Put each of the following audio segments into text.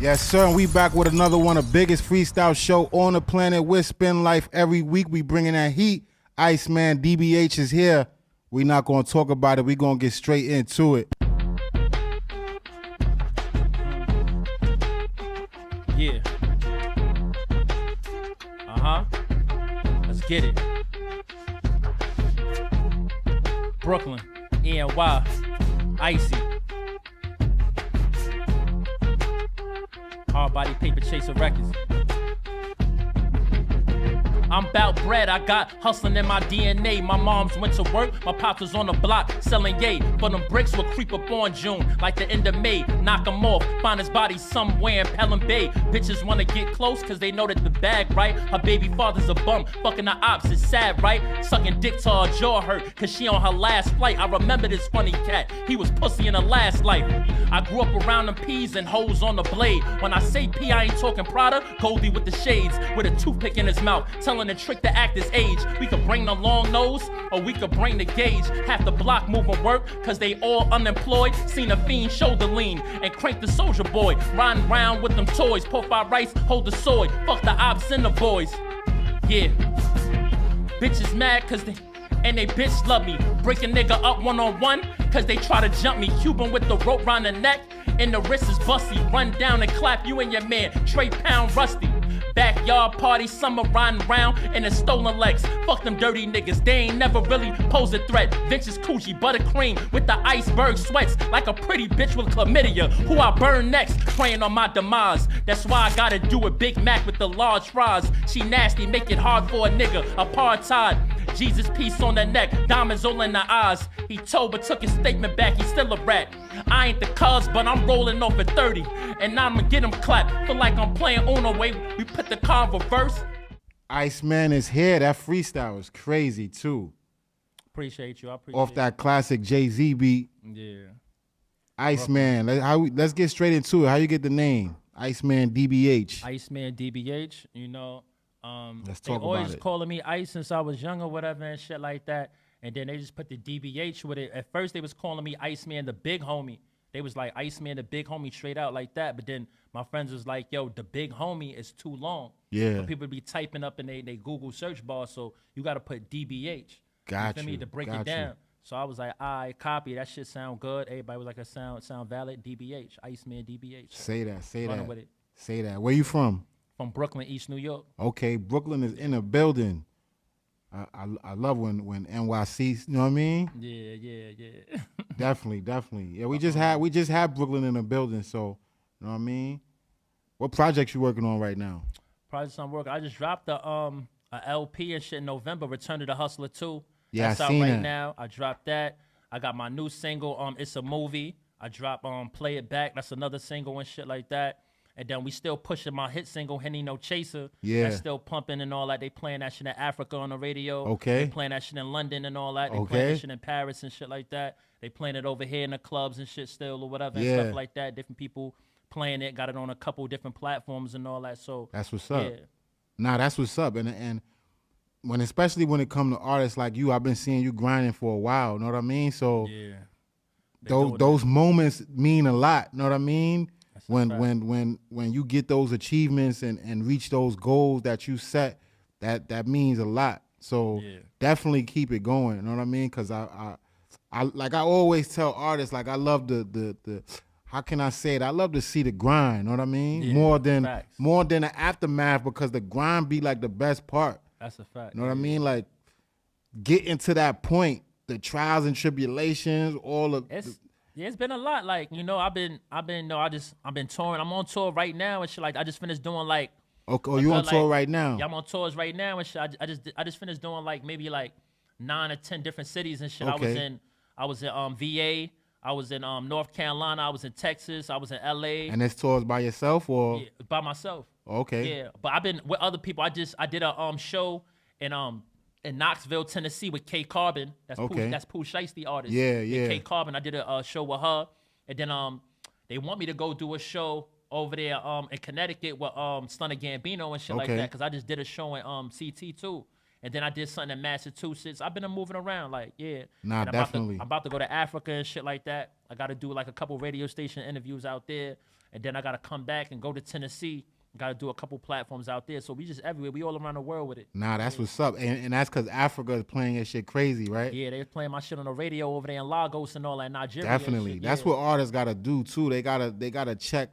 Yes, sir, and we back with another one, the biggest freestyle show on the planet with Spin Life. Every week we bringing that heat. Iceman dbh is here. We not going to talk about it. We going to get straight into it. Yeah. Let's get it. Brooklyn, ENY, Icy. Hard Body Paper Chaser Records. I'm bout bread, I got hustling in my DNA. My moms went to work, my pops was on the block selling yay. For them bricks will creep up on June, like the end of May. Knock him off, find his body somewhere in Pelham Bay. Bitches wanna get close, cause they know that the bag, right? Her baby father's a bum, fucking the ops is sad, right? Sucking dick till her jaw hurt, cause she on her last flight. I remember this funny cat, he was pussy in her last life. I grew up around them peas and hoes on the blade. When I say P, I ain't talking Prada, Goldie with the shades, with a toothpick in his mouth, telling the trick to act his age. We could bring the long nose, or we could bring the gauge. Half the block moving work, cause they all unemployed. Seen a fiend shoulder lean, and crank the soldier boy. Riding round with them toys, Popeye Rice, hold the sword. Fuck the ops and the boys. Yeah. Bitches mad cause they, and they bitch love me. Break a nigga up one-on-one, cause they try to jump me. Cuban with the rope round the neck, and the wrist is busty. Run down and clap you and your man, Trey Pound Rusty. Backyard party, summer riding round in the stolen legs. Fuck them dirty niggas, they ain't never really posed a threat. Vince's coochie, buttercream with the iceberg sweats. Like a pretty bitch with chlamydia, who I burn next, praying on my demise. That's why I gotta do a Big Mac with the large fries. She nasty, make it hard for a nigga, apartheid. Jesus piece on the neck, diamonds all in the eyes. He told but took his statement back, he's still a rat. I ain't the cuz, but I'm rolling off at 30. And now I'ma get him clapped, feel like I'm playing Uno way. We put the car in reverse. Iceman is here. That freestyle is crazy too. Appreciate you, I appreciate Off that classic Jay-Z beat. Yeah. Iceman, let's get straight into it. How you get the name? Iceman dbh. Iceman dbh, you know. Let's they talk about always it. calling me Ice since I was young or whatever and shit like that. And then they just put the DBH with it. At first they was calling me Iceman the big homie. They was like Iceman the big homie straight out like that. But then my friends was like, yo, the big homie is too long. Yeah. So people be typing up in they Google search bar, so you gotta put DBH. Got you. Feel me? To break it down. So I was like, I copy, that shit sound good. Everybody was like, it sound valid. DBH, Iceman DBH. Say that. Running with it. Say that. Where you from? From Brooklyn, East New York. Okay, Brooklyn is in the building. I love when NYC, you know what I mean? Yeah. Definitely. Yeah, we just had Brooklyn in the building, so you know what I mean? What projects you working on right now? Projects I'm working. I just dropped a LP and shit in November, Return to the Hustler 2. Yeah, That's I out seen right that. now. I dropped that. I got my new single, It's a Movie. I dropped Play It Back. That's another single and shit like that. And then we still pushing my hit single, Henny No Chaser. Yeah. That's still pumping and all that. They playing that shit in Africa on the radio. Okay. They playing that shit in London and all that. They Okay. playing that shit in Paris and shit like that. They playing it over here in the clubs and shit still or whatever and Yeah. stuff like that. Different people playing it. Got it on a couple different platforms and all that. So That's what's up. yeah. Nah, that's what's up. And especially when it comes to artists like you, I've been seeing you grinding for a while, you know what I mean? So Yeah. those moments mean a lot, you know what I mean? That's a When you get those achievements and reach those goals that you set, that means a lot. So Yeah. definitely keep it going, you know what I mean? Cause I like I always tell artists, like I love the how can I say it? I love to see the grind, you know what I mean? Yeah, more facts. than the aftermath, because the grind be like the best part. That's a fact. You know what I mean? Like getting to that point, the trials and tribulations, all of It's been a lot. Like, you know, I've been touring. I'm on tour right now and shit. Like, I just finished doing like. Okay, you on tour right now? Yeah, I'm on tours right now and shit. I just finished doing like maybe like 9 or 10 different cities and shit. Okay. I was in VA. I was in North Carolina. I was in Texas. I was in LA. And this tours by yourself or? Yeah, by myself. Okay. Yeah, but I've been with other people. I did a show in Knoxville, Tennessee with K Carbon. That's Okay. Pooh Shiesty artist. Yeah, yeah. K Carbon. I did a show with her, and then they want me to go do a show over there in Connecticut with Stunner Gambino and shit like Okay. that, because I just did a show in CT too. And then I did something in Massachusetts. I've been moving around, like, yeah. Nah, And definitely. I'm about to go to Africa and shit like that. I got to do like a couple radio station interviews out there. and then I gotta come back and go to Tennessee. Gotta do a couple platforms out there. So we just everywhere. We all around the world with it. Nah, that's what's up. And that's because Africa is playing that shit crazy, right? Yeah, they was playing my shit on the radio over there in Lagos and all that Nigeria. Definitely. Shit, that's what artists gotta do too. They gotta check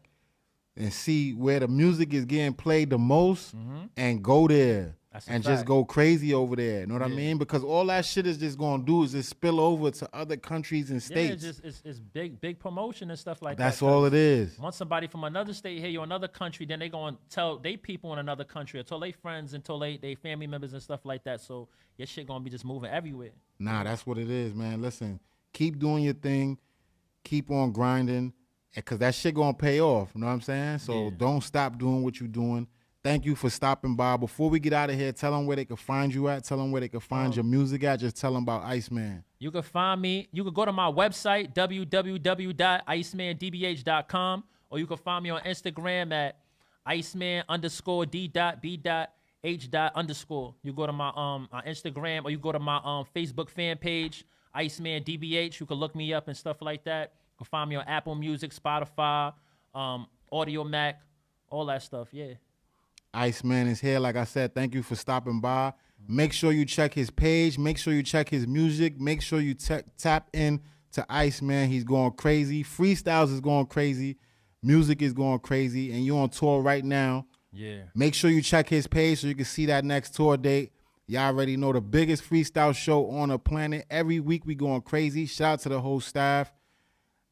and see where the music is getting played the most and go there. And just go crazy over there. You know what I mean? Because all that shit is just gonna do is just spill over to other countries and states. Yeah, it's big promotion and stuff like that. That's all it is. Once somebody from another state hear you or another country, then they gonna tell they people in another country, or tell they friends, and tell they family members and stuff like that. So your shit gonna be just moving everywhere. Nah, that's what it is, man. Listen, keep doing your thing, keep on grinding, because that shit gonna pay off. You know what I'm saying? So don't stop doing what you're doing. Thank you for stopping by. Before we get out of here, tell them where they can find you at. Tell them where they can find your music at. Just tell them about Iceman. You can find me. You can go to my website, www.icemandbh.com, or you can find me on Instagram at Iceman_D.B.H._. You go to my Instagram, or you go to my Facebook fan page, Iceman dbh. You can look me up and stuff like that. You can find me on Apple Music, Spotify, Audio Mac, all that stuff. Yeah. Iceman is here. Like I said, thank you for stopping by. Make sure you check his page. Make sure you check his music. Make sure you tap in to Iceman. He's going crazy. Freestyles is going crazy. Music is going crazy. And you're on tour right now. Yeah. Make sure you check his page so you can see that next tour date. Y'all already know the biggest freestyle show on the planet. Every week we going crazy. Shout out to the whole staff.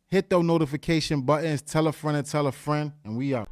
Hit those notification buttons. Tell a friend and tell a friend. And we out.